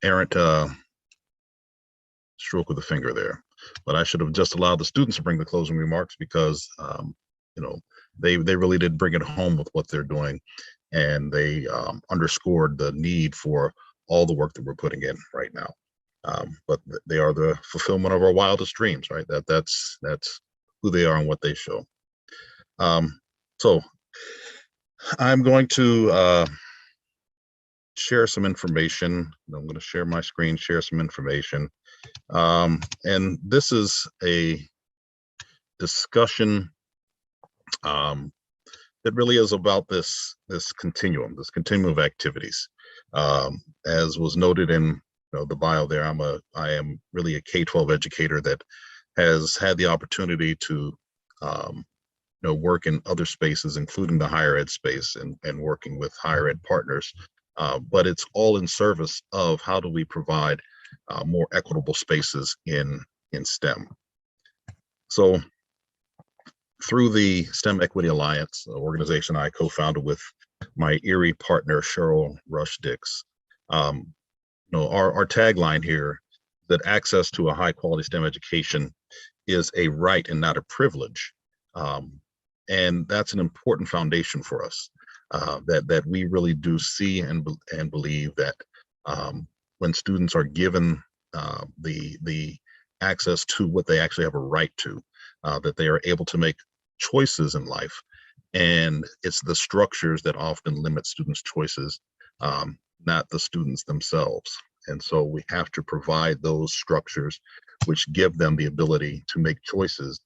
errant stroke of the finger there, but I should have just allowed the students to bring the closing remarks because they really did bring it home with what they're doing, and they underscored the need for all the work that we're putting in right now. But they are the fulfillment of our wildest dreams, right? That's who they are and what they show. So I'm going to share some information. I'm going to share my screen, share some information. And this is a discussion that really is about this continuum of activities. As was noted in the bio there, I am really a K-12 educator that has had the opportunity to work in other spaces, including the higher ed space and working with higher ed partners. But it's all in service of how do we provide more equitable spaces in STEM. So through the STEM Equity Alliance, an organization I co-founded with my Erie partner, Cheryl Rush-Dix, our tagline here, that access to a high quality STEM education is a right and not a privilege. And that's an important foundation for us, that we really do see and believe that when students are given the access to what they actually have a right to, that they are able to make choices in life. And it's the structures that often limit students' choices, not the students themselves. And so we have to provide those structures which give them the ability to make choices.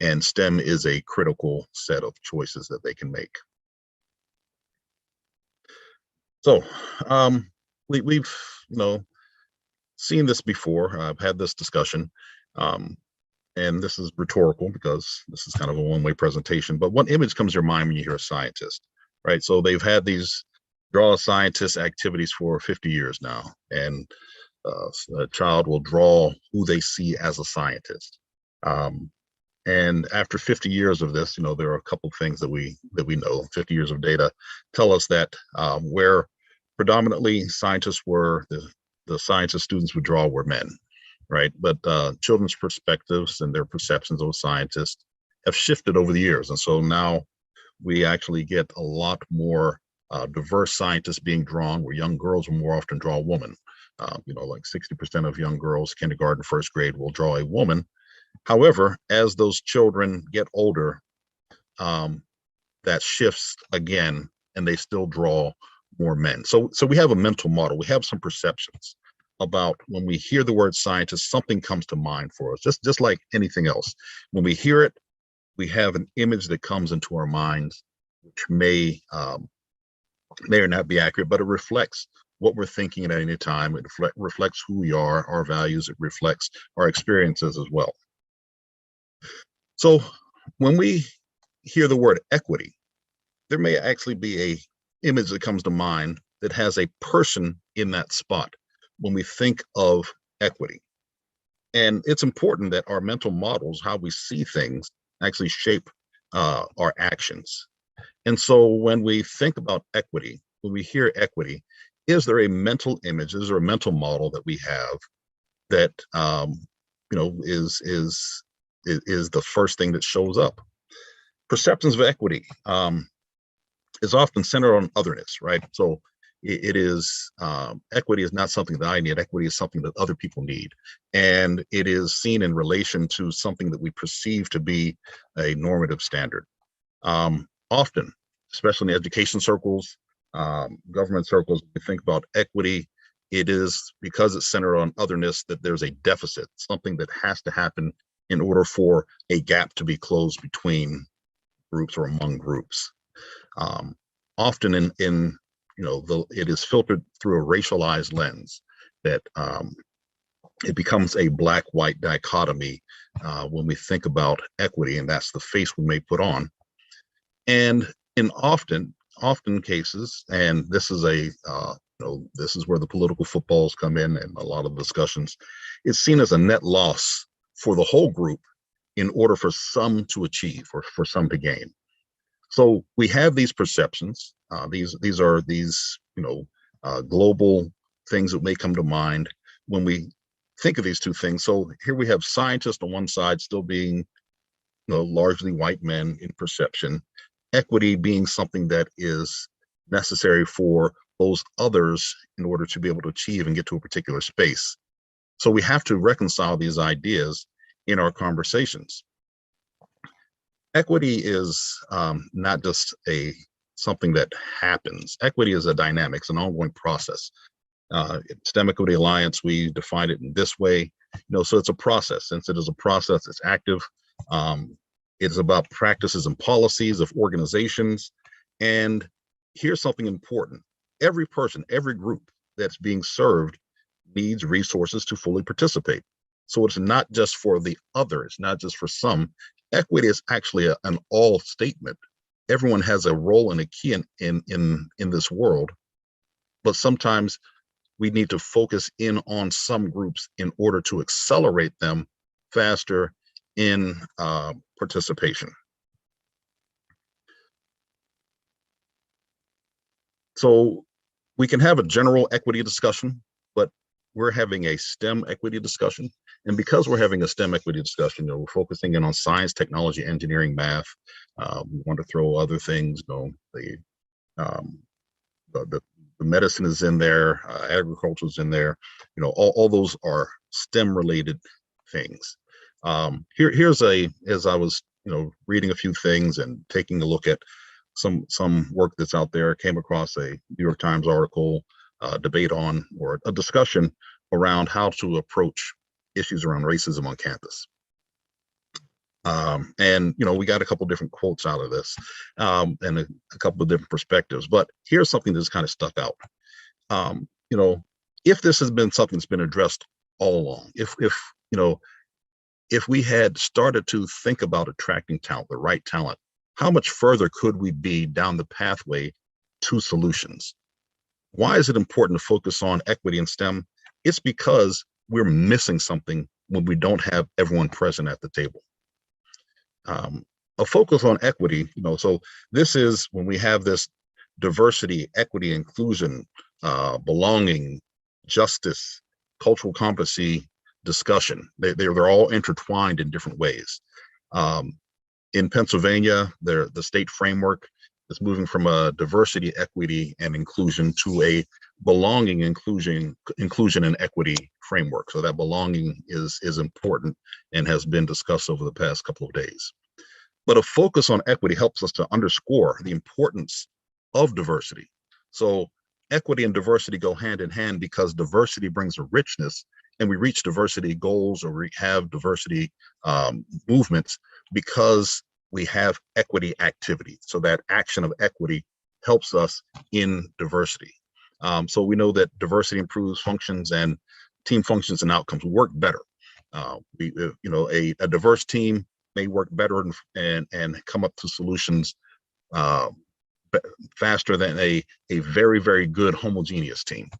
And STEM is a critical set of choices that they can make. So we've seen this before. I've had this discussion, and this is rhetorical because this is kind of a one-way presentation. But what image comes to your mind when you hear a scientist, right? So they've had these draw a scientist activities for 50 years now, and a child will draw who they see as a scientist. And after 50 years of this, there are a couple of things that we know. 50 years of data tell us that where predominantly scientists were, the scientist students would draw were men, right? But children's perspectives and their perceptions of a scientist have shifted over the years. And so now we actually get a lot more diverse scientists being drawn, where young girls will more often draw a woman. Like 60% of young girls, kindergarten, first grade, will draw a woman. However, as those children get older, that shifts again, and they still draw more men. So we have a mental model. We have some perceptions about when we hear the word scientist, something comes to mind for us, just like anything else. When we hear it, we have an image that comes into our minds, which may or not be accurate, but it reflects what we're thinking at any time. It reflects who we are, our values. It reflects our experiences as well. So when we hear the word equity, there may actually be a image that comes to mind that has a person in that spot when we think of equity. And it's important that our mental models, how we see things, actually shape our actions. And so when we think about equity, when we hear equity, is there a mental image, is there a mental model that we have that is the first thing that shows up? Perceptions of equity is often centered on otherness, right? So it is equity is not something that I need. Equity is something that other people need, and it is seen in relation to something that we perceive to be a normative standard. Often, especially in education circles, government circles, we think about equity. It is because it's centered on otherness that there's a deficit, something that has to happen in order for a gap to be closed between groups or among groups. Often it is filtered through a racialized lens, that it becomes a black-white dichotomy when we think about equity, and that's the face we may put on. And in often cases, and this is this is where the political footballs come in, and a lot of discussions, it's seen as a net loss for the whole group in order for some to achieve or for some to gain. So we have these perceptions. These are global things that may come to mind when we think of these two things. So here we have scientists on one side still being, largely white men in perception, equity being something that is necessary for those others in order to be able to achieve and get to a particular space. So we have to reconcile these ideas in our conversations. Equity is not just something that happens. Equity is a dynamic, it's an ongoing process. STEM Equity Alliance, we define it in this way, so it's a process. Since it is a process, it's active. It's about practices and policies of organizations. And here's something important. Every person, every group that's being served needs resources to fully participate. So it's not just for the other, it's not just for some. Equity is actually an all statement. Everyone has a role and a key in this world, but sometimes we need to focus in on some groups in order to accelerate them faster in participation. So we can have a general equity discussion, but we're having a STEM equity discussion. And because we're having a STEM equity discussion, we're focusing in on science, technology, engineering, math. We want to throw other things, the medicine is in there, agriculture is in there, all those are STEM related things. As I was, reading a few things and taking a look at some work that's out there, came across a New York Times article, debate on, or a discussion around how to approach issues around racism on campus. And we got a couple different quotes out of this, and a couple of different perspectives, but here's something that's kind of stuck out. If this has been something that's been addressed all along, if we had started to think about attracting talent, the right talent, how much further could we be down the pathway to solutions? Why is it important to focus on equity in STEM? It's because we're missing something when we don't have everyone present at the table. A focus on equity, so this is when we have this diversity, equity, inclusion, belonging, justice, cultural competency discussion. They're all intertwined in different ways. In Pennsylvania, the state framework is moving from a diversity, equity, and inclusion to a belonging, inclusion, and equity framework. So that belonging is important and has been discussed over the past couple of days. But a focus on equity helps us to underscore the importance of diversity. So equity and diversity go hand in hand because diversity brings a richness, and we reach diversity goals, or we have diversity movements because we have equity activity. So that action of equity helps us in diversity. So we know that diversity improves functions and team functions and outcomes. We work better. A diverse team may work better and come up to solutions faster than a very, very good homogeneous team.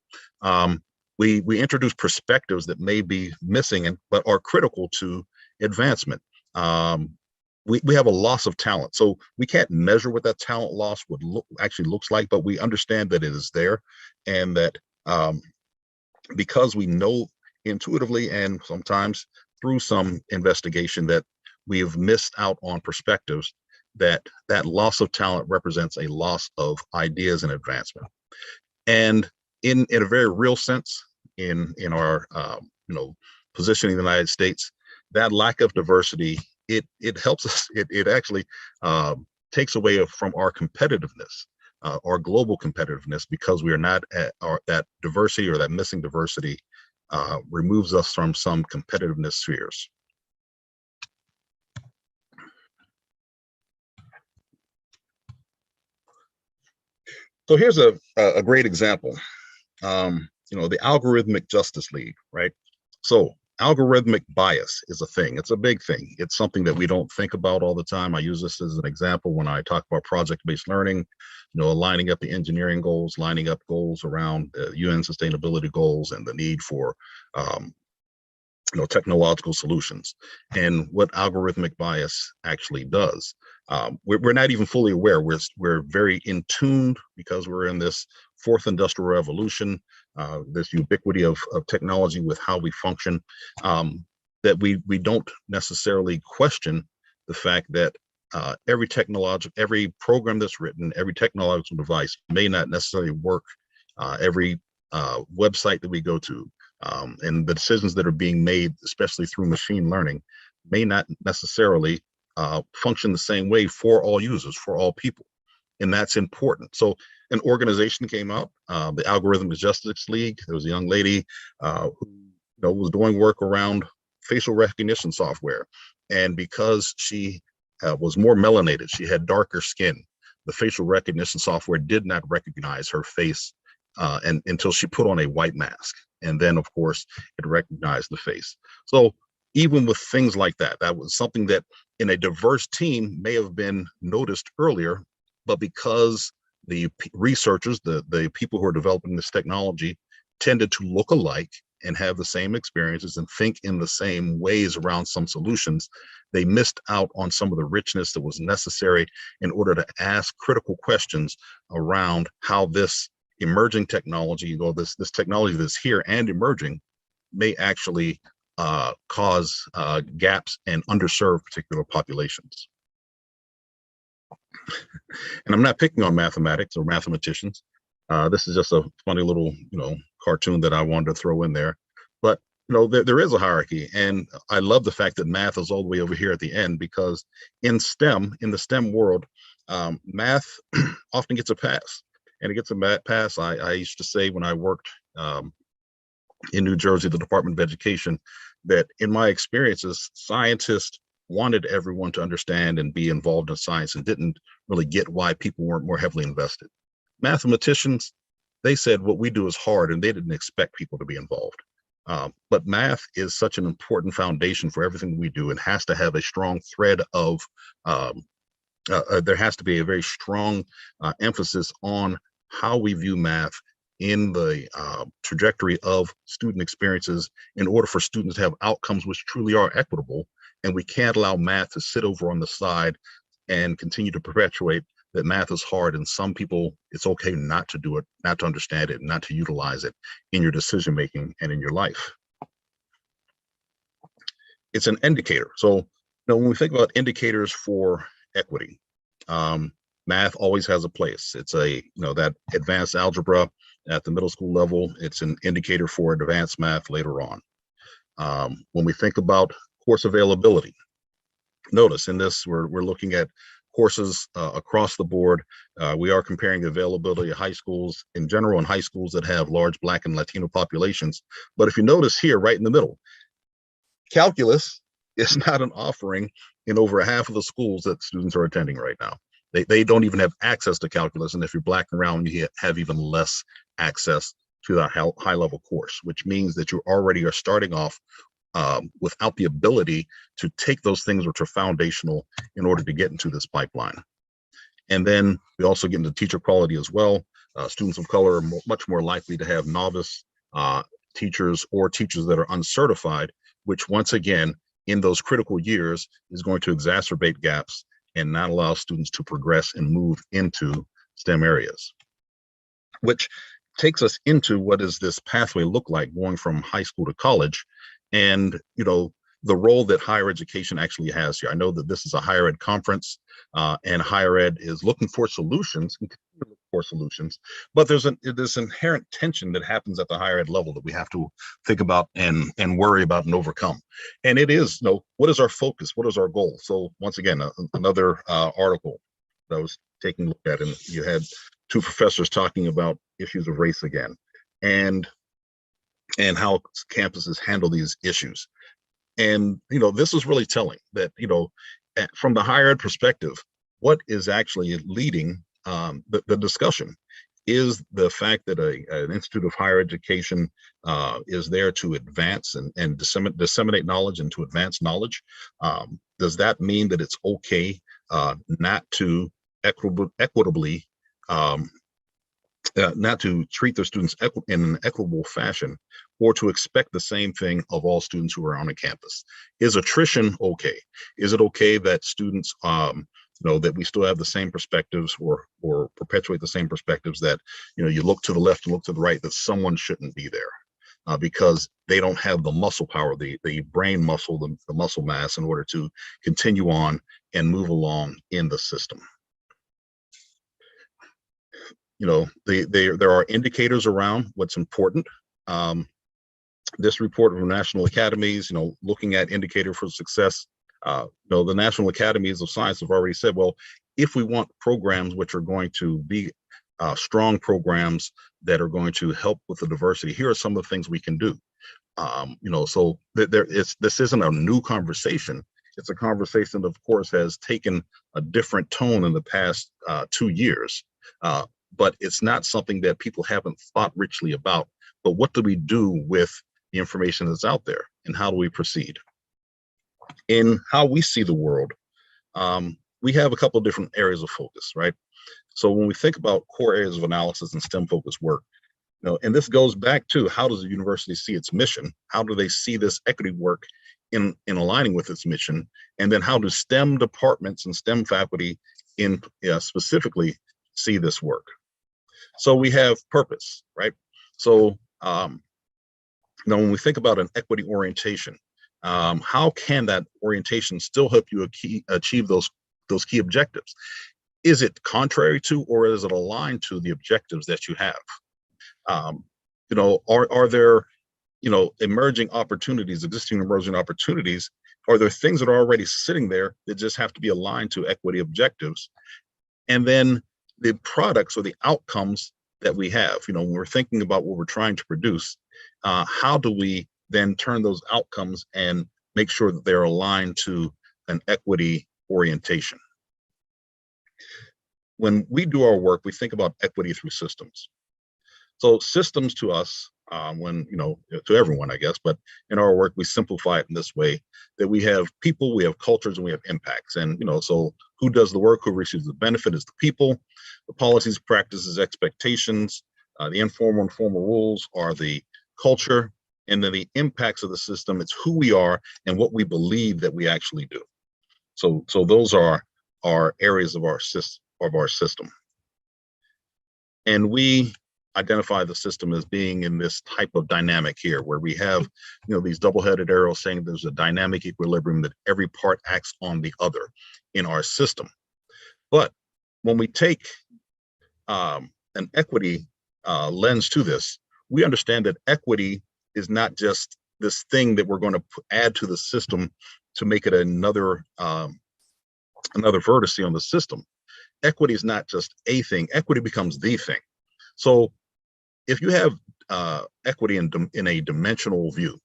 We introduce perspectives that may be missing but are critical to advancement. We have a loss of talent, so we can't measure what that talent loss actually looks like, but we understand that it is there, and that because we know intuitively and sometimes through some investigation that we have missed out on perspectives, that loss of talent represents a loss of ideas and advancement. And in a very real sense, in our positioning in the United States, that lack of diversity, it helps us, it actually takes away from our competitiveness, our global competitiveness, because we are not at that diversity, or that missing diversity removes us from some competitiveness spheres. So here's a great example. The Algorithmic Justice League, right? So algorithmic bias is a thing. It's a big thing. It's something that we don't think about all the time. I use this as an example when I talk about project-based learning, lining up the engineering goals, lining up goals around UN sustainability goals, and the need for technological solutions, and what algorithmic bias actually does. We're not even fully aware. We're very in tune because we're in this fourth industrial revolution. this ubiquity of technology with how we function, that we don't necessarily question the fact that every program that's written, every technological device may not necessarily work. Every website that we go to, and the decisions that are being made, especially through machine learning, may not necessarily function the same way for all users, for all people. And that's important. So an organization came out, the Algorithmic Justice League. There was a young lady who was doing work around facial recognition software. And because she was more melanated, she had darker skin, the facial recognition software did not recognize her face and until she put on a white mask. And then, of course, it recognized the face. So even with things like that, that was something that in a diverse team may have been noticed earlier, but because the researchers, the people who are developing this technology tended to look alike and have the same experiences and think in the same ways around some solutions, they missed out on some of the richness that was necessary in order to ask critical questions around how this emerging technology, or this technology that's here and emerging, may actually cause gaps and underserved particular populations. And I'm not picking on mathematics or mathematicians. This is just a funny little, cartoon that I wanted to throw in there. But there is a hierarchy, and I love the fact that math is all the way over here at the end, because in the STEM world, math often gets a pass, and it gets a pass. I used to say when I worked in New Jersey, the Department of Education, that in my experiences, scientists wanted everyone to understand and be involved in science and didn't really get why people weren't more heavily invested. Mathematicians, they said what we do is hard, and they didn't expect people to be involved. But math is such an important foundation for everything we do, and has to have a strong thread of, there has to be a very strong emphasis on how we view math in the trajectory of student experiences in order for students to have outcomes which truly are equitable. And we can't allow math to sit over on the side and continue to perpetuate that math is hard, and some people, it's okay not to do it, not to understand it, not to utilize it in your decision making and in your life. It's an indicator. So when we think about indicators for equity, math always has a place. It's that advanced algebra at the middle school level, it's an indicator for advanced math later on. When we think about course availability, notice in this, we're looking at courses across the board. We are comparing the availability of high schools in general and high schools that have large Black and Latino populations. But if you notice here, right in the middle, calculus is not an offering in over half of the schools that students are attending right now. They don't even have access to calculus. And if you're Black and brown, you have even less access to that high level course, which means that you already are starting off without the ability to take those things which are foundational in order to get into this pipeline. And then we also get into teacher quality as well. Students of color are much more likely to have novice teachers or teachers that are uncertified, which once again, in those critical years, is going to exacerbate gaps and not allow students to progress and move into STEM areas. Which takes us into what does this pathway look like going from high school to college, and the role that higher education actually has here. I know that this is a higher ed conference, and higher ed is looking for solutions, but there's this inherent tension that happens at the higher ed level that we have to think about and worry about and overcome. And it is, what is our focus? What is our goal? So once again, another article that I was taking a look at, and you had two professors talking about issues of race again, and how campuses handle these issues. And, this is really telling that, from the higher ed perspective, what is actually leading the discussion is the fact that an institute of higher education is there to advance and disseminate knowledge and to advance knowledge. Does that mean that it's okay not to equitably not to treat their students in an equitable fashion, or to expect the same thing of all students who are on a campus? Is attrition okay? Is it okay that students that we still have the same perspectives or perpetuate the same perspectives that, you look to the left and look to the right, that someone shouldn't be there because they don't have the muscle power, the brain muscle, the muscle mass in order to continue on and move along in the system. There are indicators around what's important. This report from national academies, looking at indicator for success, the National Academies of Science have already said, well, if we want programs which are going to be strong programs that are going to help with the diversity, here are some of the things we can do. So this isn't a new conversation. It's a conversation that, of course, has taken a different tone in the past 2 years. But it's not something that people haven't thought richly about. But what do we do with the information that's out there, and how do we proceed? In how we see the world, we have a couple of different areas of focus, right? So when we think about core areas of analysis and STEM-focused work, and this goes back to, how does the university see its mission? How do they see this equity work in aligning with its mission? And then how do STEM departments and STEM faculty specifically see this work? So we have purpose, right? So when we think about an equity orientation, how can that orientation still help you achieve those key objectives? Is it contrary to, or is it aligned to the objectives that you have? Are there, emerging opportunities, existing emerging opportunities? Are there things that are already sitting there that just have to be aligned to equity objectives? And then the products or the outcomes that we have, when we're thinking about what we're trying to produce, how do we then turn those outcomes and make sure that they're aligned to an equity orientation? When we do our work, we think about equity through systems. So systems to us, to everyone, I guess, but in our work, we simplify it in this way, that we have people, we have cultures, and we have impacts. And, so who does the work, who receives the benefit is the people. The policies, practices, expectations, the informal and formal rules are the culture. And then the impacts of the system, it's who we are and what we believe that we actually do. So those are our areas of our system. And we identify the system as being in this type of dynamic here, where we have, these double-headed arrows saying there's a dynamic equilibrium, that every part acts on the other in our system. But when we take an equity lens to this, we understand that equity is not just this thing that we're going to add to the system to make it another vertice on the system. Equity is not just a thing. Equity becomes the thing. So if you have equity in a dimensional view,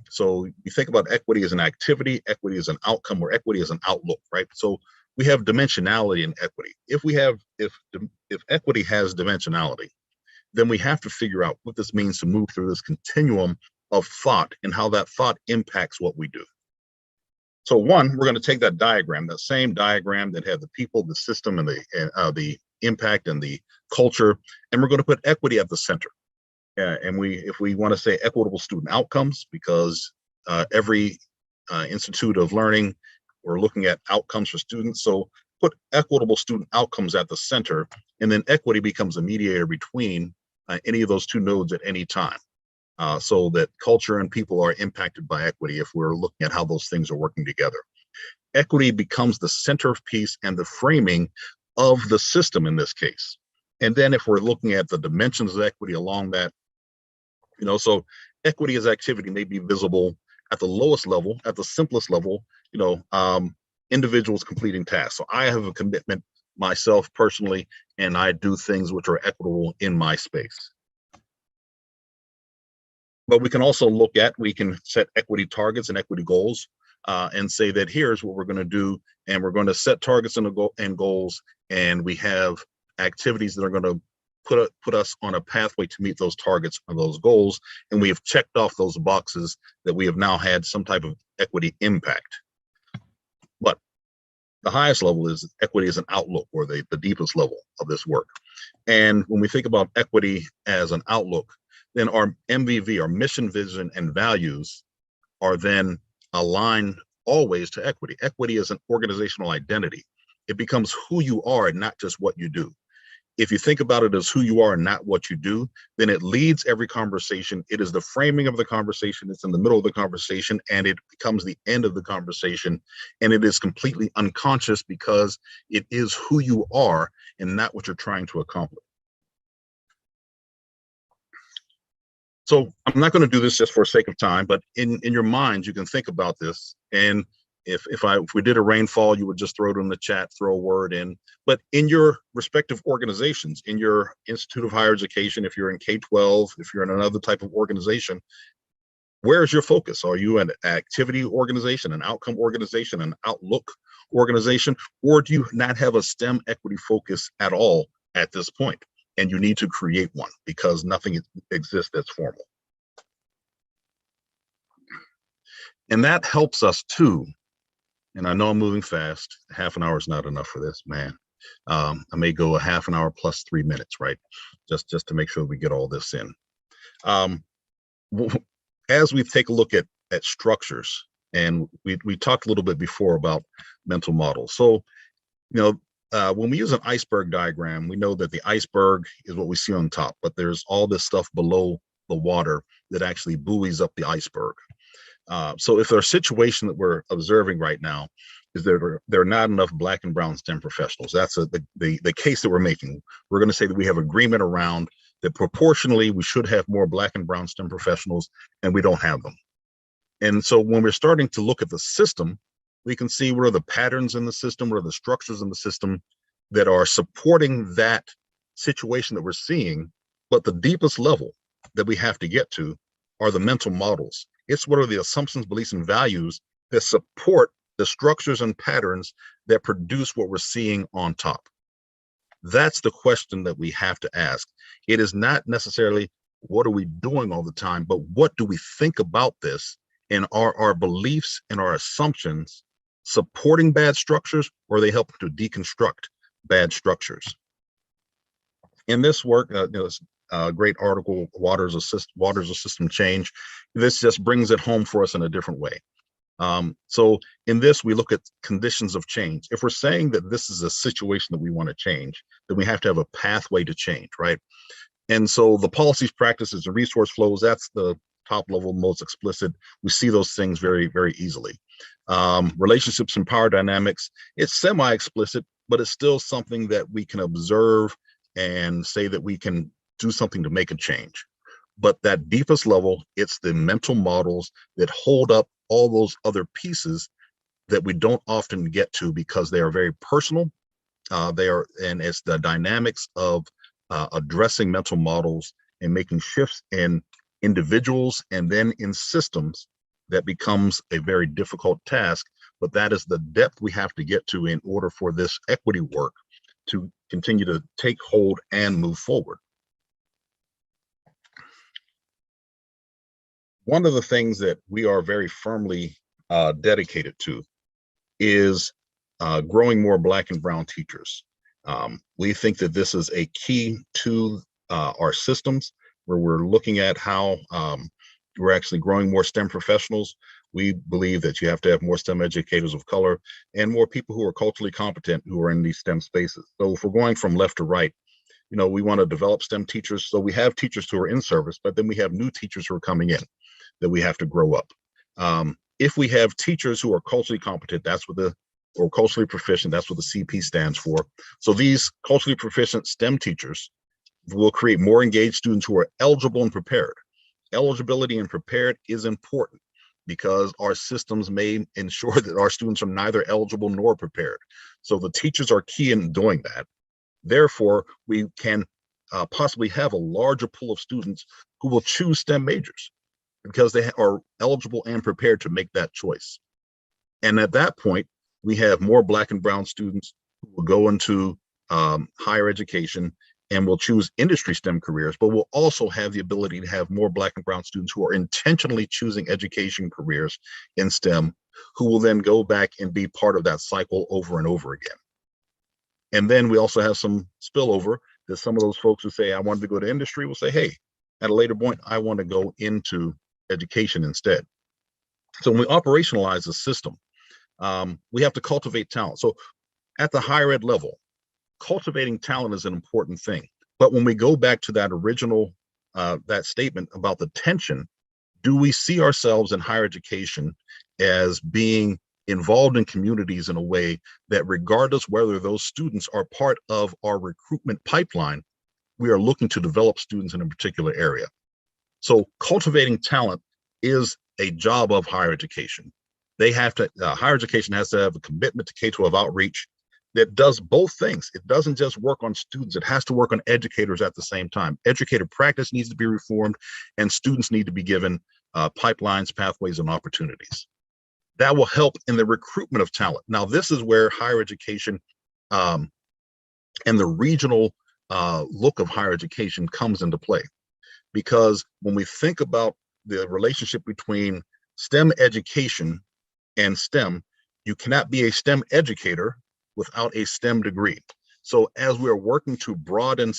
so you think about equity as an activity, equity as an outcome, or equity as an outlook, right? So we have dimensionality in equity. If equity has dimensionality, then we have to figure out what this means to move through this continuum of thought and how that thought impacts what we do. So one, we're going to take that diagram, that same diagram that had the people, the system, and the impact and the culture, and we're going to put equity at the center. And if we want to say equitable student outcomes, because every institute of learning, we're looking at outcomes for students. So put equitable student outcomes at the center, and then equity becomes a mediator between any of those two nodes at any time. So that culture and people are impacted by equity if we're looking at how those things are working together. Equity becomes the centerpiece and the framing of the system in this case. And then if we're looking at the dimensions of equity along that, so equity as activity may be visible at the lowest level, at the simplest level, individuals completing tasks. So I have a commitment myself personally, and I do things which are equitable in my space. But we can also we can set equity targets and equity goals and say that here's what we're going to do. And we're going to set targets and goals. And we have activities that are going to put us on a pathway to meet those targets and those goals. And we have checked off those boxes that we have now had some type of equity impact. But the highest level is equity as an outlook, or the deepest level of this work. And when we think about equity as an outlook, then our MVV, our mission, vision, and values are then aligned always to equity. Equity is an organizational identity. it becomes who you are and not just what you do. If you think about it as who you are and not what you do, then it leads every conversation. It is the framing of the conversation. It's in the middle of the conversation, and it becomes the end of the conversation. And it is completely unconscious because it is who you are and not what you're trying to accomplish. So I'm not going to do this just for sake of time, but in your minds, you can think about this. And if we did a rainfall, you would just throw it in the chat, throw a word in. But in your respective organizations, in your Institute of Higher Education, if you're in K-12, if you're in another type of organization, where is your focus? Are you an activity organization, an outcome organization, an outlook organization, or do you not have a STEM equity focus at all at this point? And you need to create one because nothing exists that's formal. And that helps us too. And I know I'm moving fast. Half an hour is not enough for this, man. I may go a half an hour plus 3 minutes, right? Just to make sure we get all this in. As we take a look at structures, and we talked a little bit before about mental models. So, when we use an iceberg diagram, we know that the iceberg is what we see on top, but there's all this stuff below the water that actually buoys up the iceberg. So if there's a situation that we're observing right now is there are not enough Black and brown STEM professionals. That's the case that we're making. We're going to say that we have agreement around that proportionally we should have more Black and brown STEM professionals, and we don't have them. And so when we're starting to look at the system, we can see what are the patterns in the system, what are the structures in the system that are supporting that situation that we're seeing. But the deepest level that we have to get to are the mental models. It's what are the assumptions, beliefs, and values that support the structures and patterns that produce what we're seeing on top. That's the question that we have to ask. It is not necessarily what are we doing all the time, but what do we think about this? And are our beliefs and our assumptions supporting bad structures, or are they helping to deconstruct bad structures? In this work, great article, Waters of System Change. This just brings it home for us in a different way. So in this, we look at conditions of change. If we're saying that this is a situation that we want to change, then we have to have a pathway to change, right? And so the policies, practices, and resource flows, that's the top level, most explicit. We see those things very, very easily. Relationships and power dynamics, it's semi-explicit, but it's still something that we can observe and say that we can do something to make a change. But that deepest level, it's the mental models that hold up all those other pieces that we don't often get to because they are very personal. And it's the dynamics of addressing mental models and making shifts in individuals and then in systems that becomes a very difficult task. But that is the depth we have to get to in order for this equity work to continue to take hold and move forward. One of the things that we are very firmly dedicated to is growing more Black and brown teachers. We think that this is a key to our systems, where we're looking at how we're actually growing more STEM professionals. We believe that you have to have more STEM educators of color and more people who are culturally competent who are in these STEM spaces. So if we're going from left to right, we want to develop STEM teachers. So we have teachers who are in service, but then we have new teachers who are coming in that we have to grow up. If we have teachers who are culturally competent, or culturally proficient, that's what the CP stands for. So these culturally proficient STEM teachers will create more engaged students who are eligible and prepared. Eligibility and prepared is important because our systems may ensure that our students are neither eligible nor prepared. So the teachers are key in doing that. Therefore, we can possibly have a larger pool of students who will choose STEM majors because they are eligible and prepared to make that choice. And at that point, we have more Black and brown students who will go into higher education and will choose industry STEM careers, but we'll also have the ability to have more Black and brown students who are intentionally choosing education careers in STEM, who will then go back and be part of that cycle over and over again. And then we also have some spillover that some of those folks who say, I wanted to go to industry will say, hey, at a later point, I want to go into education instead. So when we operationalize the system, we have to cultivate talent. So At the higher ed level, cultivating talent is an important thing. But when we go back to that original, that statement about the tension, do we see ourselves in higher education as being involved in communities in a way that regardless whether those students are part of our recruitment pipeline, we are looking to develop students in a particular area? So cultivating talent is a job of higher education. They have to, higher education has to have a commitment to K-12 outreach that does both things. It doesn't just work on students, it has to work on educators at the same time. Educator practice needs to be reformed, and students need to be given pipelines, pathways, and opportunities. That will help in the recruitment of talent. Now, this is where higher education and the regional look of higher education comes into play. Because when we think about the relationship between STEM education and STEM, you cannot be a STEM educator without a STEM degree. So as we are working to broaden the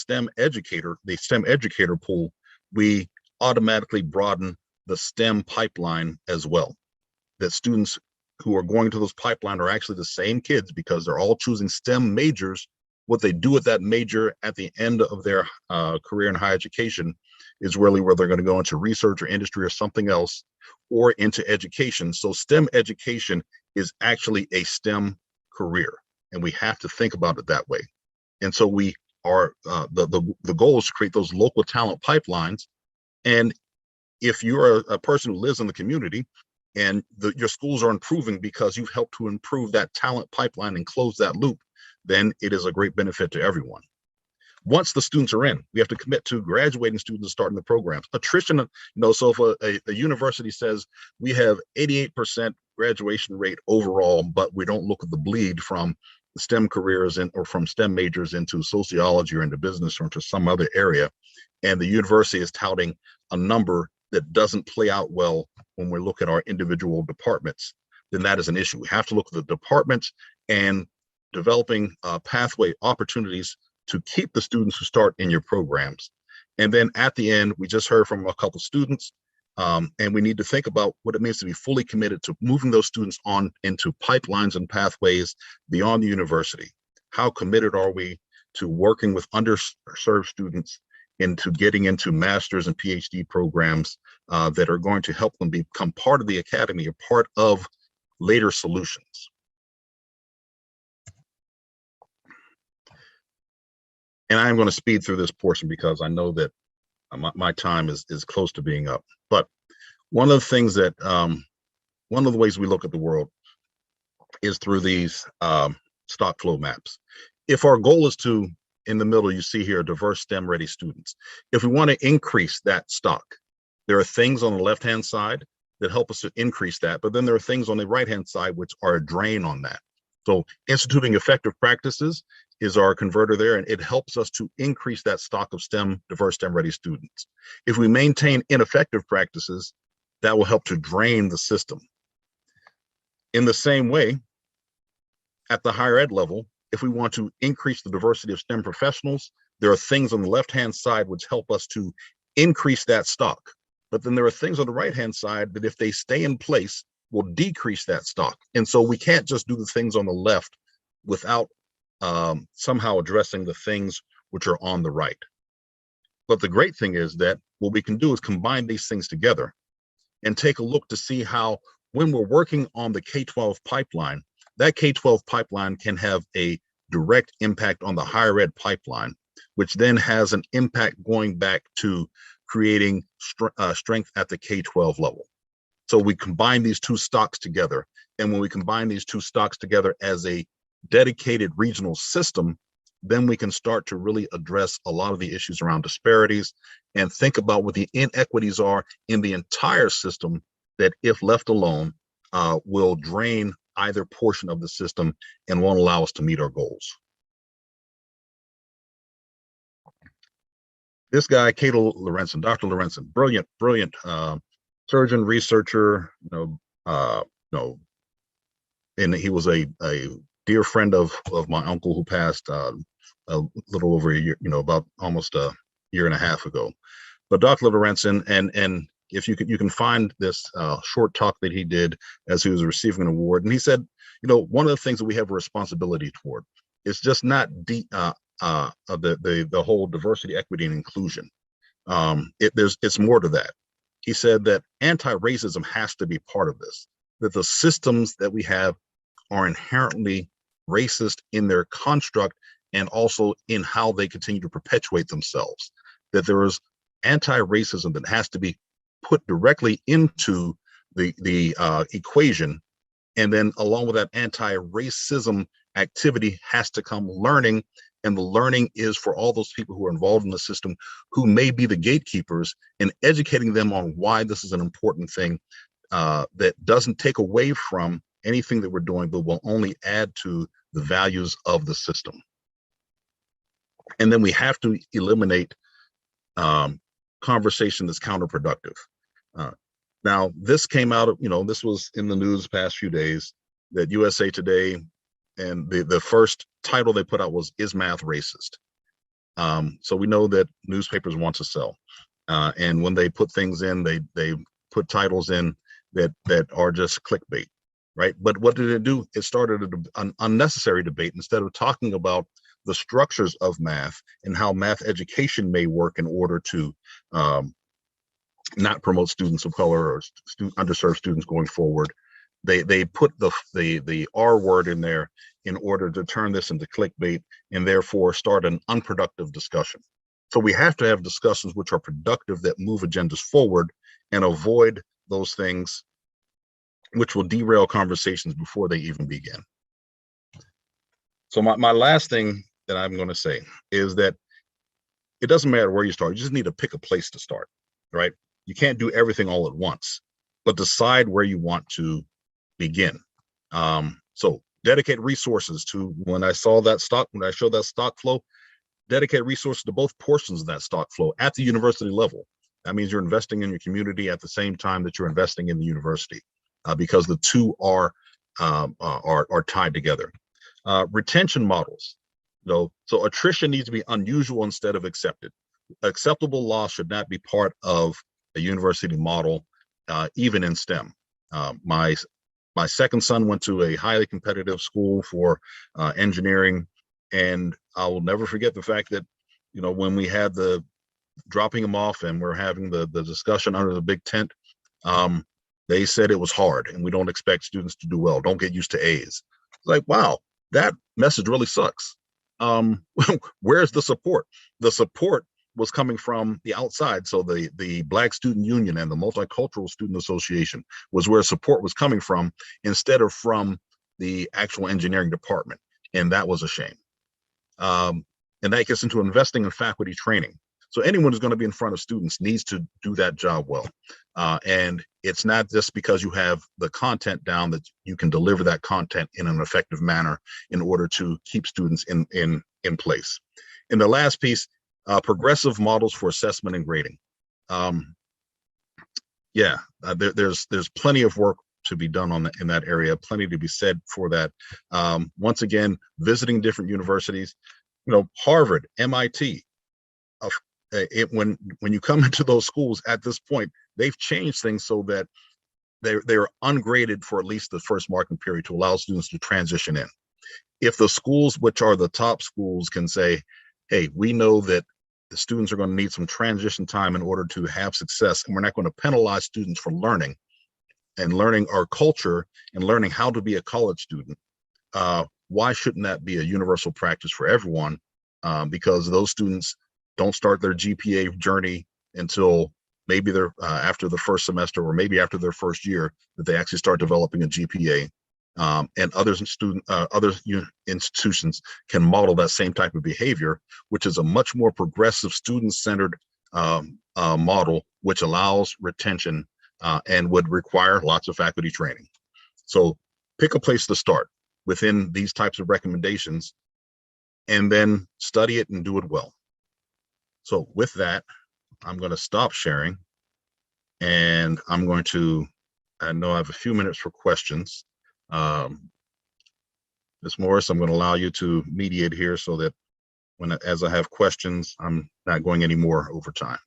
STEM educator pool, we automatically broaden the STEM pipeline as well. That students who are going to those pipeline are actually the same kids because they're all choosing STEM majors. What they do with that major at the end of their career in higher education is really where they're going to go into research or industry or something else, or into education. So STEM education is actually a STEM career, and we have to think about it that way. And so we are the goal is to create those local talent pipelines. And if you're a person who lives in the community and your schools are improving because you've helped to improve that talent pipeline and close that loop, then it is a great benefit to everyone. Once the students are in, we have to commit to graduating students starting the programs. Attrition, so if a university says we have 88% graduation rate overall, but we don't look at the bleed from STEM careers or from STEM majors into sociology or into business or into some other area, and the university is touting a number that doesn't play out well when we look at our individual departments, then that is an issue. We have to look at the departments and developing pathway opportunities to keep the students who start in your programs. And then at the end, we just heard from a couple students, and we need to think about what it means to be fully committed to moving those students on into pipelines and pathways beyond the university. How committed are we to working with underserved students into getting into master's and PhD programs that are going to help them become part of the academy or part of later solutions? And I'm going to speed through this portion because I know that my time is close to being up. But one of the things that, one of the ways we look at the world is through these stock flow maps. If our goal is to, in the middle, you see here, diverse STEM ready students. If we want to increase that stock, there are things on the left-hand side that help us to increase that, but then there are things on the right-hand side which are a drain on that. So instituting effective practices is our converter there, and it helps us to increase that stock of diverse STEM ready students. If we maintain ineffective practices, that will help to drain the system. In the same way, at the higher ed level, if we want to increase the diversity of STEM professionals, there are things on the left-hand side which help us to increase that stock. But then there are things on the right-hand side that if they stay in place, will decrease that stock. And so we can't just do the things on the left without somehow addressing the things which are on the right. But the great thing is that what we can do is combine these things together and take a look to see how, when we're working on the K-12 pipeline, that K-12 pipeline can have a direct impact on the higher ed pipeline, which then has an impact going back to creating strength at the K-12 level. So we combine these two stocks together. And when we combine these two stocks together as a dedicated regional system, then we can start to really address a lot of the issues around disparities and think about what the inequities are in the entire system that, if left alone, will drain either portion of the system and won't allow us to meet our goals. This guy, Cato Lorenzen, Dr. Lorenzen, brilliant surgeon, researcher, and he was a dear friend of my uncle who passed a little over a year, about almost a year and a half ago. But Dr. Lorenzen, and if you can find this short talk that he did as he was receiving an award, and he said, one of the things that we have a responsibility toward is just not the whole diversity, equity, and inclusion. It's more to that. He said that anti-racism has to be part of this, that the systems that we have are inherently racist in their construct and also in how they continue to perpetuate themselves, that there is anti-racism that has to be put directly into the equation. And then along with that anti-racism activity has to come learning. And the learning is for all those people who are involved in the system, who may be the gatekeepers, and educating them on why this is an important thing that doesn't take away from anything that we're doing, but will only add to the values of the system. And then we have to eliminate conversation that's counterproductive. Now, this came out of, this was in the news the past few days, that USA Today, and the first title they put out was, "Is Math Racist?" So we know that newspapers want to sell. And when they put things in, they put titles in that are just clickbait, right? But what did it do? It started an unnecessary debate. Instead of talking about the structures of math and how math education may work in order to not promote students of color or underserved students going forward, they put the R word in there in order to turn this into clickbait and therefore start an unproductive discussion. So we have to have discussions which are productive, that move agendas forward, and avoid those things which will derail conversations before they even begin. So my last thing that I'm going to say is that it doesn't matter where you start. You just need to pick a place to start, right? You can't do everything all at once, but decide where you want to begin. So dedicate resources to, when I showed that stock flow, dedicate resources to both portions of that stock flow at the university level. That means you're investing in your community at the same time that you're investing in the university, because the two are tied together. Retention models. So attrition needs to be unusual instead of accepted. Acceptable loss should not be part of a university model, even in STEM. My second son went to a highly competitive school for engineering, and I will never forget the fact that, when we had the dropping him off and we're having the discussion under the big tent, they said it was hard and we don't expect students to do well. Don't get used to A's. It's like, wow, that message really sucks. Where's the support? The support was coming from the outside. So the Black Student Union and the Multicultural Student Association was where support was coming from, instead of from the actual engineering department. And that was a shame. And that gets into investing in faculty training. So anyone who's going to be in front of students needs to do that job well. And it's not just because you have the content down that you can deliver that content in an effective manner in order to keep students in place. And the last piece, progressive models for assessment and grading. There's plenty of work to be done in that area, plenty to be said for that. Once again, visiting different universities, Harvard, MIT, when you come into those schools at this point, they've changed things so that they're ungraded for at least the first marking period to allow students to transition in. If the schools, which are the top schools, can say, hey, we know that the students are going to need some transition time in order to have success, and we're not going to penalize students for learning and learning our culture and learning how to be a college student, why shouldn't that be a universal practice for everyone? Because those students don't start their GPA journey until maybe they're after the first semester, or maybe after their first year, that they actually start developing a GPA. And other institutions can model that same type of behavior, which is a much more progressive, student-centered model, which allows retention and would require lots of faculty training. So pick a place to start within these types of recommendations, and then study it and do it well. So with that, I'm going to stop sharing, and I'm going to, I know I have a few minutes for questions. Ms. Morris, I'm going to allow you to mediate here so that as I have questions, I'm not going any more over time.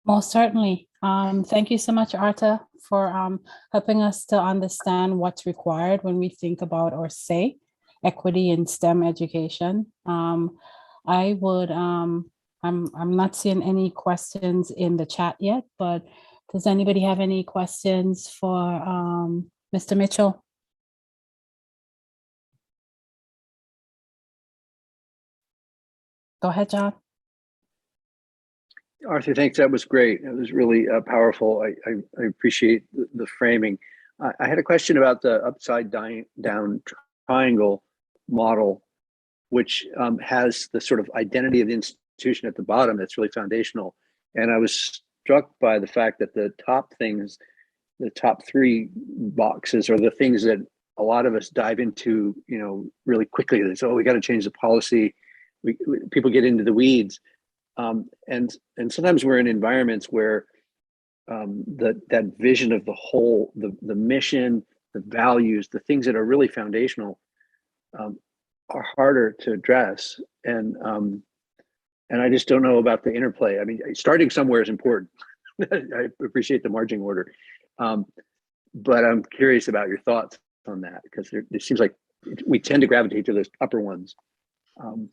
Most certainly. Thank you so much, Arta, for helping us to understand what's required when we think about or say equity in STEM education. I would, I'm not seeing any questions in the chat yet, but does anybody have any questions for Mr. Mitchell? Go ahead, John. Arthur, thanks. That was great. It was really powerful. I appreciate the framing. I had a question about the upside down triangle model, which has the sort of identity of the institution at the bottom that's really foundational. And I was struck by the fact that the top things, the top three boxes, are the things that a lot of us dive into, you know, really quickly. It's, oh, we got to change the policy. People get into the weeds. And sometimes we're in environments where that vision of the whole, the mission, the values, the things that are really foundational are harder to address. And I just don't know about the interplay. I mean, starting somewhere is important. I appreciate the marching order. But I'm curious about your thoughts on that, because it seems like we tend to gravitate to those upper ones.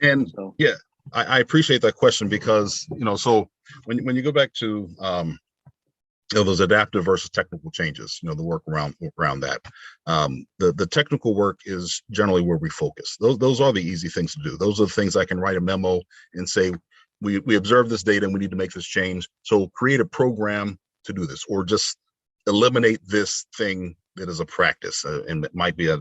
Yeah, I appreciate that question, because, you know, so when you go back to, you know, those adaptive versus technical changes, you know, the work around that, the technical work is generally where we focus. Those are the easy things to do. Those are the things I can write a memo and say, we observe this data and we need to make this change. So create a program to do this, or just eliminate this thing that is a practice, and it might be a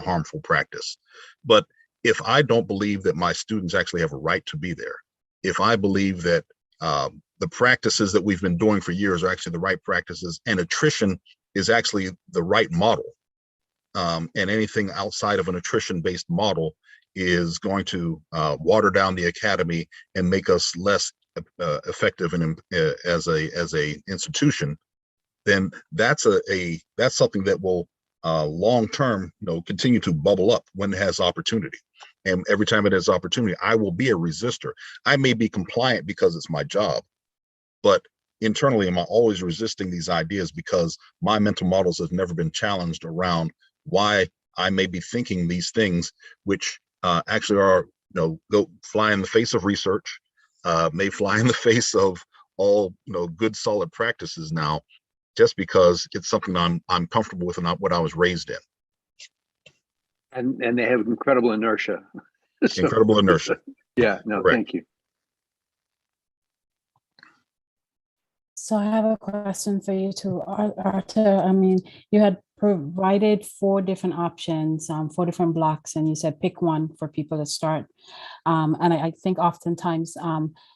harmful practice. But if I don't believe that my students actually have a right to be there, if I believe that the practices that we've been doing for years are actually the right practices, and attrition is actually the right model, and anything outside of an attrition-based model is going to water down the academy and make us less effective as a institution, then that's something that will long term, you know, continue to bubble up when it has opportunity. And every time it has opportunity, I will be a resistor. I may be compliant because it's my job, but internally, am I always resisting these ideas because my mental models have never been challenged around why I may be thinking these things, which actually are, you know, go fly in the face of research, may fly in the face of all, you know, good solid practices now, just because it's something I'm comfortable with and not what I was raised in. And they have incredible inertia. So, incredible inertia. Yeah, no, Correct. Thank you. So I have a question for you too, Arthur. I mean, you had provided 4 different options, 4 different blocks, and you said pick one for people to start. And I think oftentimes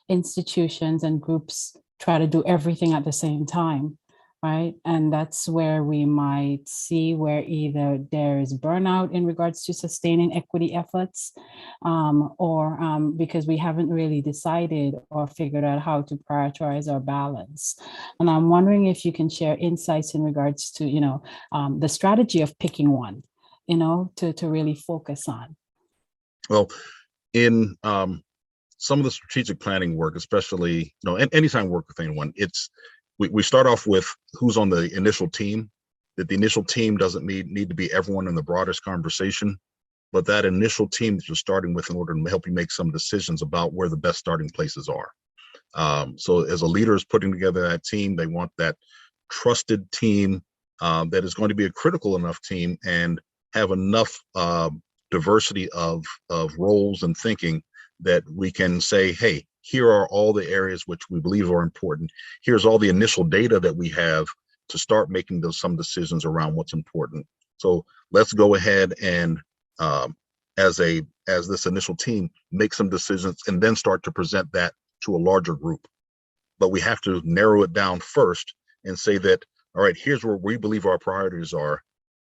institutions and groups try to do everything at the same time, right? And that's where we might see where either there is burnout in regards to sustaining equity efforts, or because we haven't really decided or figured out how to prioritize our balance. And I'm wondering if you can share insights in regards to, you know, the strategy of picking one, you know, to really focus on. Well, in some of the strategic planning work, especially, you know, and anytime work with anyone, it's we start off with who's on the initial team, that the initial team doesn't need to be everyone in the broadest conversation, but that initial team that you're starting with in order to help you make some decisions about where the best starting places are. So as a leader is putting together that team, they want that trusted team that is going to be a critical enough team and have enough diversity of roles and thinking that we can say, hey, here are all the areas which we believe are important. Here's all the initial data that we have to start making some decisions around what's important. So let's go ahead and as this initial team, make some decisions and then start to present that to a larger group. But we have to narrow it down first and say that, all right, here's where we believe our priorities are.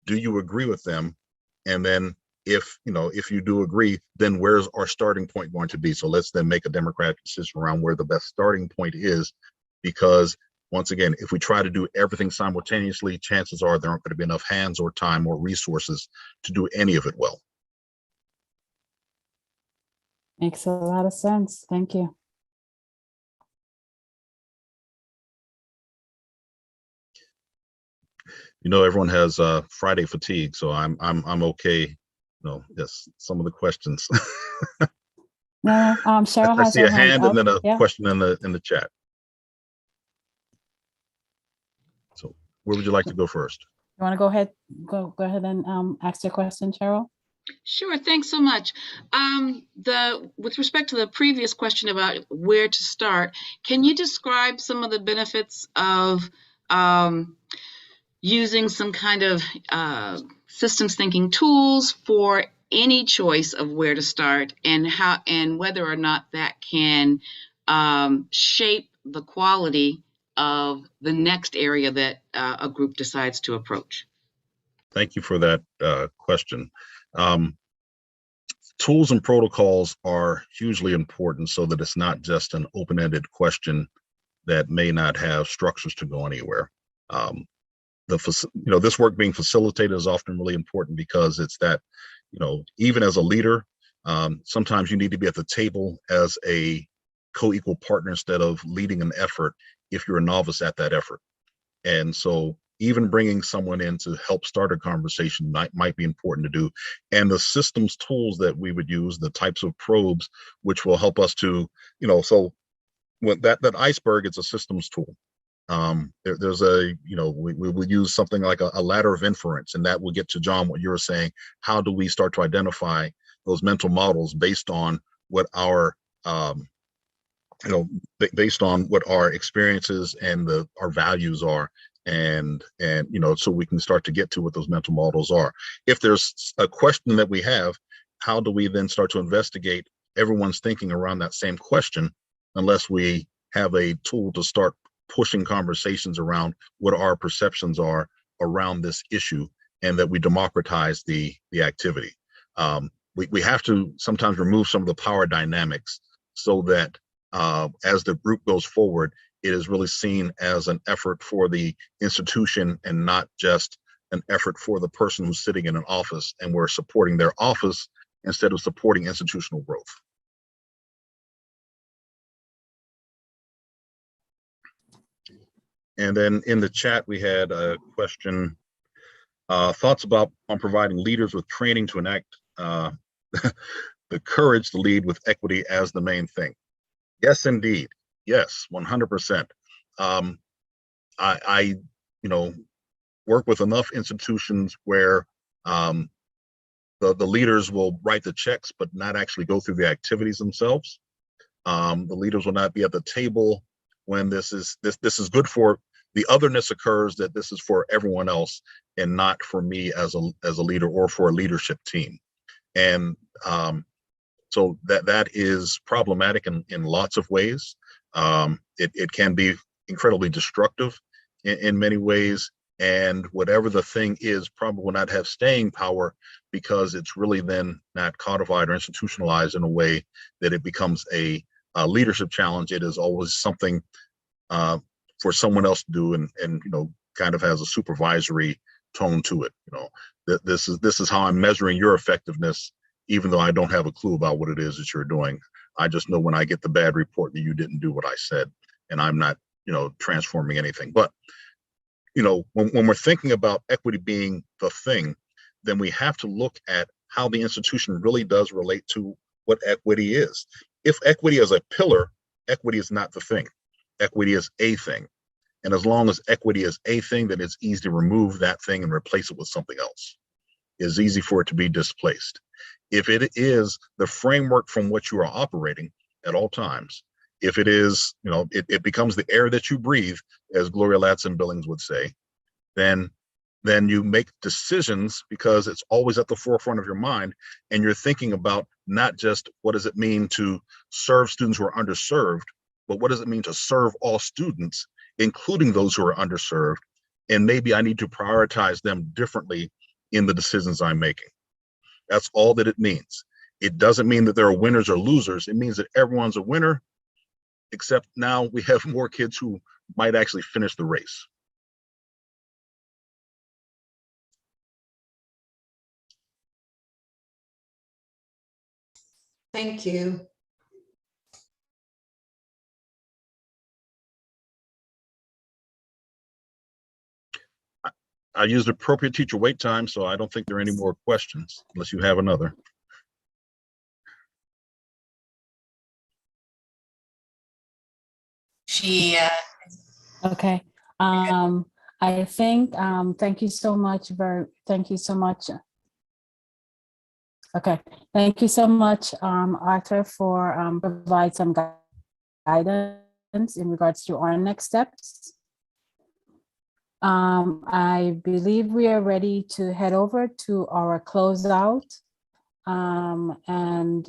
Do you agree with them? And then if you do agree, then where's our starting point going to be? So let's then make a democratic decision around where the best starting point is, because once again, if we try to do everything simultaneously, chances are there aren't going to be enough hands or time or resources to do any of it well. Makes a lot of sense. Thank you. everyone has Friday fatigue, so I'm okay. Yes, some of the questions. No, Cheryl I has see her a hand hand up. and then a Yeah. question in the chat. So where would you like to go first? You want to go ahead? Go ahead and ask your question, Cheryl. Sure, thanks so much. With respect to the previous question about where to start, can you describe some of the benefits of using some kind of systems thinking tools for any choice of where to start, and whether or not that can shape the quality of the next area that a group decides to approach? Thank you for that question. Tools and protocols are hugely important so that it's not just an open-ended question that may not have structures to go anywhere. This work being facilitated is often really important because it's that, even as a leader, sometimes you need to be at the table as a co-equal partner instead of leading an effort if you're a novice at that effort. And so even bringing someone in to help start a conversation might be important to do. And the systems tools that we would use, the types of probes, which will help us to, so when that iceberg, it's a systems tool. There's we will use something like a ladder of inference, and that will get to John, what you were saying. How do we start to identify those mental models based on what our based on what our experiences and our values are, and so we can start to get to what those mental models are. If there's a question that we have, how do we then start to investigate everyone's thinking around that same question, unless we have a tool to start pushing conversations around what our perceptions are around this issue, and that we democratize the activity. We have to sometimes remove some of the power dynamics so that as the group goes forward, it is really seen as an effort for the institution and not just an effort for the person who's sitting in an office, and we're supporting their office instead of supporting institutional growth. And then in the chat, we had a question, thoughts on providing leaders with training to enact the courage to lead with equity as the main thing. Yes, indeed. Yes, 100%. I work with enough institutions where the leaders will write the checks, but not actually go through the activities themselves. The leaders will not be at the table when this is good for the otherness occurs, that this is for everyone else and not for me as a leader or for a leadership team. And so that is problematic in lots of ways. It can be incredibly destructive in many ways, and whatever the thing is probably will not have staying power because it's really then not codified or institutionalized in a way that it becomes a leadership challenge. It is always something for someone else to do, and kind of has a supervisory tone to it. This is how I'm measuring your effectiveness, even though I don't have a clue about what it is that you're doing. I just know when I get the bad report that you didn't do what I said, and I'm not, transforming anything. But, when we're thinking about equity being the thing, then we have to look at how the institution really does relate to what equity is. If equity is a pillar, equity is not the thing. Equity is a thing. And as long as equity is a thing, then it's easy to remove that thing and replace it with something else. It's easy for it to be displaced. If it is the framework from which you are operating at all times, if it is, it becomes the air that you breathe, as Gloria Ladson-Billings would say, then you make decisions because it's always at the forefront of your mind, and you're thinking about not just what does it mean to serve students who are underserved, but what does it mean to serve all students, including those who are underserved, and maybe I need to prioritize them differently in the decisions I'm making. That's all that it means. It doesn't mean that there are winners or losers. It means that everyone's a winner, except now we have more kids who might actually finish the race. Thank you. I used appropriate teacher wait time, so I don't think there are any more questions unless you have another. Okay. I think, thank you so much, thank you so much. Okay, thank you so much, Arthur, for provide some guidance in regards to our next steps. I believe we are ready to head over to our closeout. And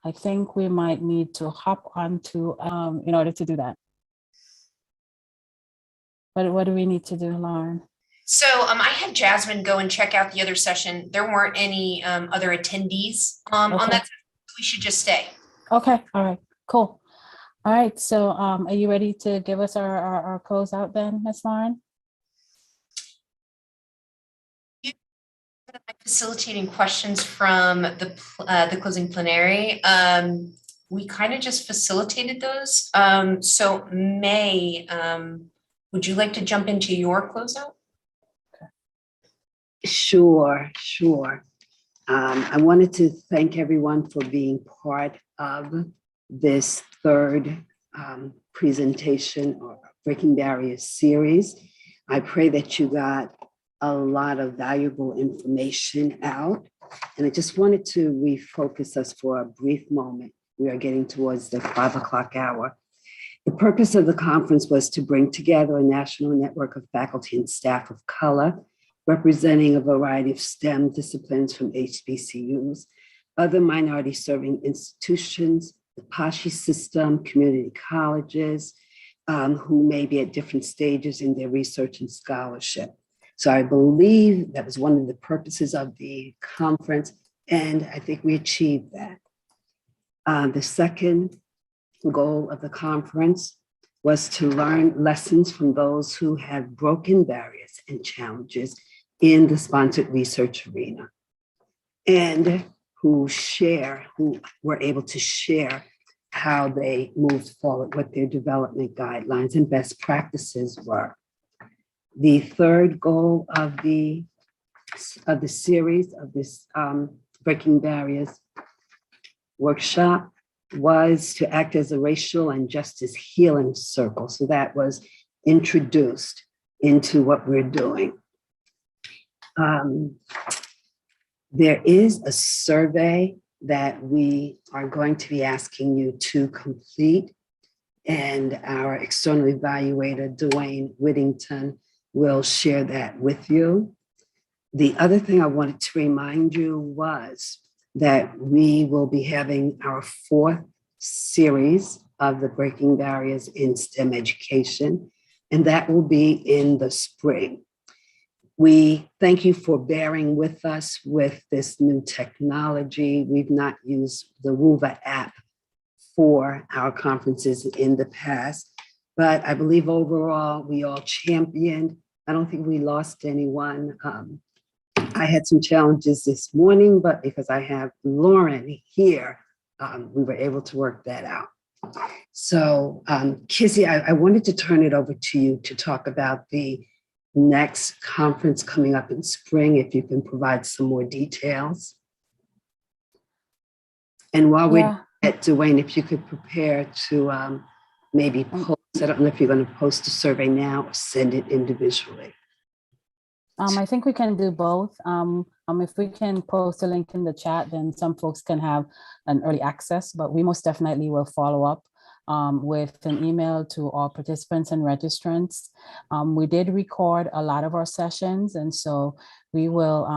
I think we might need to hop onto in order to do that. What do we need to do, Lauren? So I had Jasmine go and check out the other session. There weren't any other attendees on that. We should just stay. Okay, all right, cool. All right, so are you ready to give us our closeout then, Ms. Lauren? Facilitating questions from the closing plenary. We kind of just facilitated those. So May, would you like to jump into your closeout? Sure. I wanted to thank everyone for being part of this third presentation or Breaking Barriers series. I pray that you got a lot of valuable information out. And I just wanted to refocus us for a brief moment. We are getting towards the 5 o'clock hour. The purpose of the conference was to bring together a national network of faculty and staff of color, representing a variety of STEM disciplines from HBCUs, other minority serving institutions, the PASHI system, community colleges, who may be at different stages in their research and scholarship. So I believe that was one of the purposes of the conference, and I think we achieved that. The second goal of the conference was to learn lessons from those who have broken barriers and challenges in the sponsored research arena, and who were able to share how they moved forward, what their development guidelines and best practices were. The third goal of the series of this Breaking Barriers workshop was to act as a racial and justice healing circle. So that was introduced into what we're doing. There is a survey that we are going to be asking you to complete, and our external evaluator, Dwayne Whittington, will share that with you. The other thing I wanted to remind you was that we will be having our fourth series of the Breaking Barriers in STEM Education, and that will be in the spring. We thank you for bearing with us with this new technology. We've not used the Wova app for our conferences in the past, but I believe overall we all championed. I don't think we lost anyone. I had some challenges this morning, but because I have Lauren here, we were able to work that out. So Kizzy, I wanted to turn it over to you to talk about the next conference coming up in spring, if you can provide some more details. And while we're at Dwayne, if you could prepare to maybe post, I don't know if you're going to post a survey now or send it individually. I think we can do both. If we can post a link in the chat, then some folks can have an early access, but we most definitely will follow up with an email to all participants and registrants. We did record a lot of our sessions, and so we will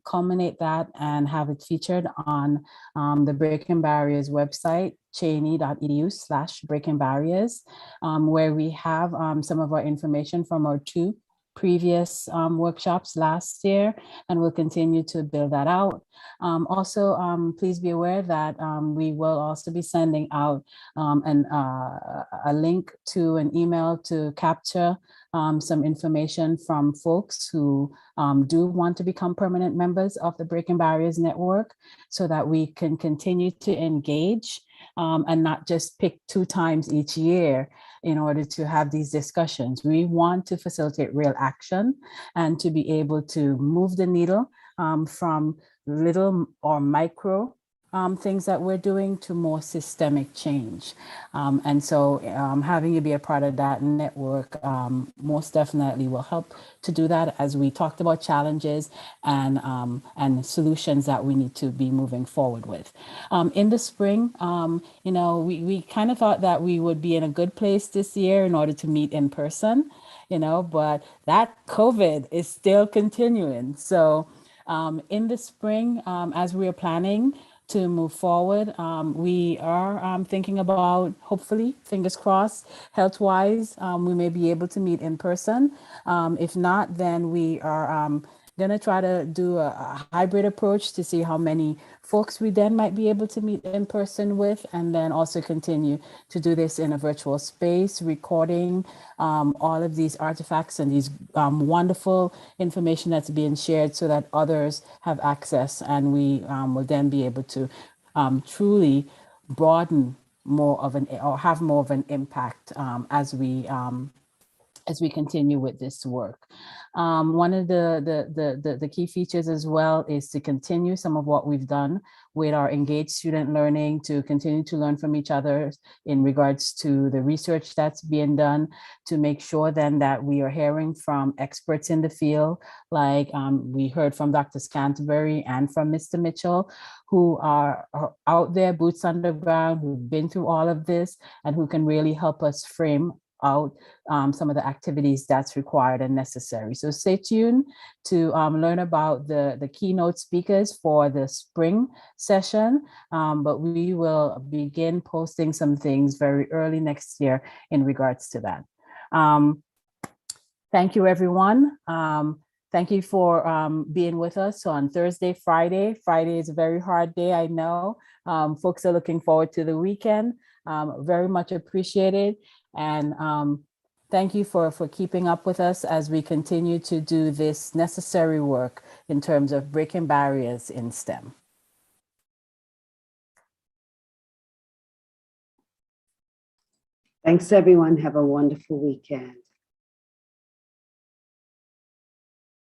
culminate that and have it featured on the Breaking Barriers website, cheyney.edu/breakingbarriers, where we have some of our information from our 2 previous workshops last year, and we'll continue to build that out. Also, please be aware that we will also be sending out a link to an email to capture some information from folks who do want to become permanent members of the Breaking Barriers Network, so that we can continue to engage and not just pick 2 times each year. in order to have these discussions. We want to facilitate real action and to be able to move the needle from little or micro things that we're doing to more systemic change. And so having you be a part of that network most definitely will help to do that, as we talked about challenges and solutions that we need to be moving forward with. In the spring, you know, we kind of thought that we would be in a good place this year in order to meet in person, you know, but that COVID is still continuing. So in the spring, as we are planning to move forward, we are thinking about, hopefully, fingers crossed, health-wise, we may be able to meet in person. If not, then we are going to try to do a hybrid approach to see how many folks we then might be able to meet in person with, and then also continue to do this in a virtual space, recording all of these artifacts and these wonderful information that's being shared so that others have access, and we will then be able to truly broaden more of an, or have more of an impact as we continue with this work. One of the key features as well is to continue some of what we've done with our engaged student learning, to continue to learn from each other in regards to the research that's being done, to make sure then that we are hearing from experts in the field, like we heard from Dr. Scantlebury and from Mr. Mitchell, who are out there, boots on the ground, who've been through all of this, and who can really help us frame out some of the activities that's required and necessary. So stay tuned to learn about the keynote speakers for the spring session, but we will begin posting some things very early next year in regards to that. Thank you, everyone. Thank you for being with us on Thursday, Friday. Friday is a very hard day, I know. Folks are looking forward to the weekend. Very much appreciated. And thank you for keeping up with us as we continue to do this necessary work in terms of breaking barriers in STEM. Thanks, everyone. Have a wonderful weekend.